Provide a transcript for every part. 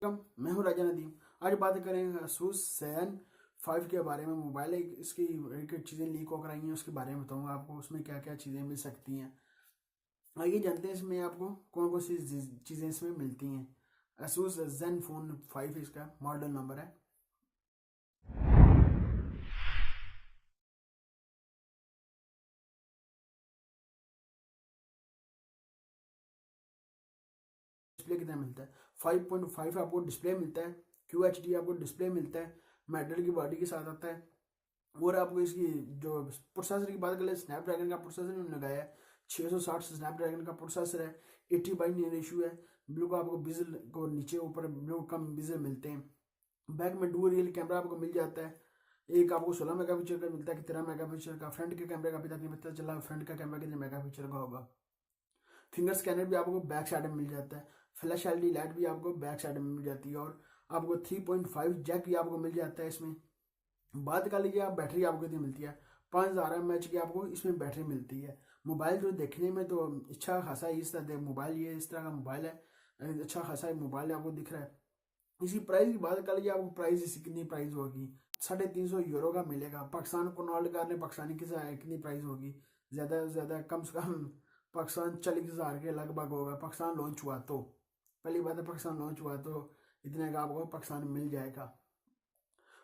मैं हूं राजा नदीम। आज बात करेंगे Asus Zen 5 के बारे में। मोबाइल इसकी एक चीज़ें लीक होकर आई हैं, उसके बारे में बताऊंगा आपको। उसमें क्या क्या चीज़ें मिल सकती हैं, आइए जानते हैं इसमें आपको कौन कौन सी चीज़ें इसमें मिलती हैं। Asus Zen फोन 5 इसका मॉडल नंबर है। डिस्प्ले कितना मिलता है? 5.5 आपको डिस्प्ले मिलता है। QHD आपको डिस्प्ले मिलता है, मेटल की बॉडी के साथ आता है। और आपको इसकी जो प्रोसेसर की बात करें, स्नैपड्रैगन का प्रोसेसर इन्होंने लगाया है। 660 स्नैपड्रैगन का प्रोसेसर है। 80/9 रेशियो है। बिल्कुल आपको बिजल को नीचे ऊपर बिल्कुल कम बिजल मिलते हैं। बैक में डुअल रियल कैमरा आपको मिल जाता है। एक आपको 16 मेगापिक्सल का मिलता है कि 13 मेगापिक्सल का। फ्रंट के कैमरे का अभी तक नहीं पता चला फ्रंट का कैमरा कितने मेगापिक्सल का होगा। फिंगर स्कैनर भी आपको बैक साइड में मिल जाता है। फ्लैश एलईडी लाइट भी आपको बैक साइड में मिल जाती है। और आपको 3.5 जैक भी आपको मिल जाता है इसमें। बात कर लीजिए आप बैटरी आपको कितनी मिलती है? 5000 mAh की आपको इसमें बैटरी मिलती है। मोबाइल जो देखने में तो अच्छा खासा इस तरह मोबाइल, ये इस तरह का मोबाइल है, अच्छा खासा मोबाइल आपको दिख रहा है। इसी प्राइस की बात कर लीजिए, आपको प्राइस इसकी कितनी प्राइस होगी? 350 यूरो का मिलेगा। पाकिस्तान को नॉल्ड करने पाकिस्तानी कितनी प्राइस होगी? ज़्यादा से ज़्यादा कम से कम पाकिस्तान 40,000 के लगभग होगा। पाकिस्तान लॉन्च हुआ तो, पहली बात है, पाकिस्तान लॉन्च हुआ तो इतने का आपको पाकिस्तान मिल जाएगा।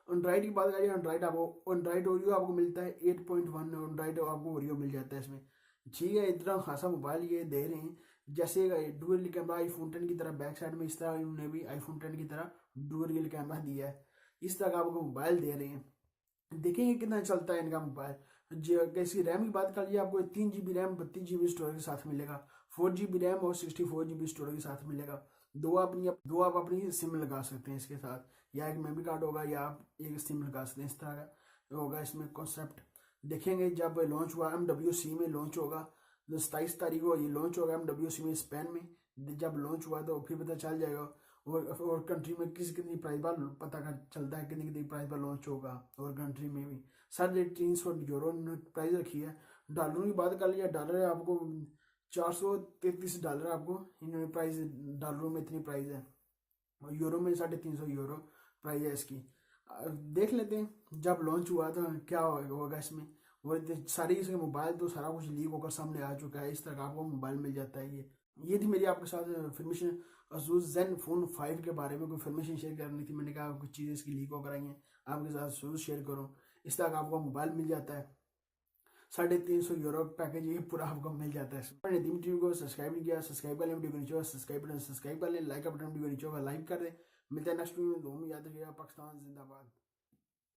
एंड्रॉइड की बात करिए, एंड्रॉइड ओरियो आपको मिलता है 8.1। एंड्रॉइड आपको ओरियो मिल जाता है इसमें। ठीक है, इतना खासा मोबाइल ये दे रहे हैं। जैसे डुअल कैमरा iPhone 10 की तरह बैक साइड में, इस तरह इन्होंने भी iPhone 10 की तरह डुअल कैमरा दिया है। इस तरह का आपको मोबाइल दे रहे हैं। देखेंगे कितना चलता है इनका मोबाइल। इसकी रैम की बात कर लीजिए, आपको 3 GB रैम 32 GB स्टोरेज के साथ मिलेगा। 4 GB रैम और 64 GB स्टोरेज के साथ मिलेगा। दो आप अपनी सिम लगा सकते हैं इसके साथ, या एक मेमोरी कार्ड होगा या आप एक सिम लगा सकते हैं। इस तरह का होगा इसमें कॉन्सेप्ट। देखेंगे जब लॉन्च हुआ, MWC में लॉन्च होगा। 27 तारीख को ये लॉन्च होगा MWC में, स्पेन में। जब लॉन्च हुआ तो फिर पता चल जाएगा। और कंट्री में कितनी प्राइस पर पता कर चलता है, कितनी कितनी प्राइस पर लॉन्च होगा। और कंट्री में भी 350 यूरो प्राइस रखी है। डॉलरों की बात कर लिया, डॉलर आपको $433 आपको इन्होंने प्राइस, डॉलरों में इतनी प्राइस है। और यूरो में 350 यूरो प्राइस है इसकी। देख लेते हैं जब लॉन्च हुआ था क्या होगा इसमें। और सारी इसके मोबाइल तो सारा कुछ लीक होकर सामने आ चुका है। इस तरह का आपको मोबाइल मिल जाता है। ये थी मेरी आपके साथ इन्फॉर्मेशन Asus Zen फोन 5 के बारे में। कोई इन्फॉर्मेशन शेयर करनी थी, मैंने कहा कुछ चीज़ें इसकी लीक होकर आई हैं, आपके साथ जरूर शेयर करूँ। इस तरह का आपको मोबाइल मिल जाता है। 350 यूरो पैकेज ये पूरा आपको मिल जाता है। मैंने नदीम टीवी को सब्सक्राइब नहीं किया, सब्सक्राइब कर लें। वीडियो को नीचे होगा सब्सक्राइब कर लें। लाइक का बटन वीडियो को नीचे होगा, लाइक कर दें। मिलते हैं नेक्स्ट वीडियो में। दो में याद रखिएगा, पाकिस्तान जिंदाबाद।